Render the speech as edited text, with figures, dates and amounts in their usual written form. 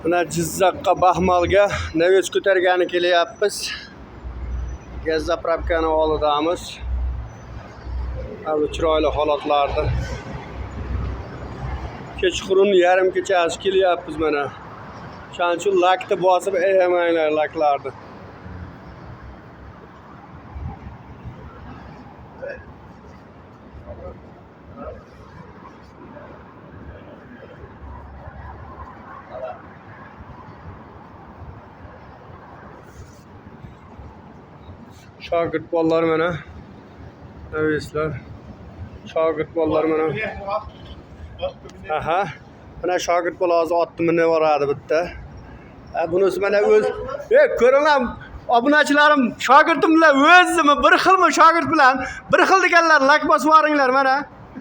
Mana Jizzaxga Baxmalga Neves ko'targani kelyapmiz. Gaz zapravkani oldidamiz. Bu chiroyli holatlarda. Kechqurun yarim kechasi kelyapmiz mana. Shuning uchun lakni bosib ayamanglar laklarni. Şagird bolalar mana. Neveslar. Şagird bolalar mana. Aha. Mana shogird bola hozir otni minib boradi bitta. Bunisi mana o'z. Ko'ringlar, obunachilarim, shogirdimlar o'zimi bir xilmi shogird bilan bir xil deganlar lak bosib yuboringlar mana.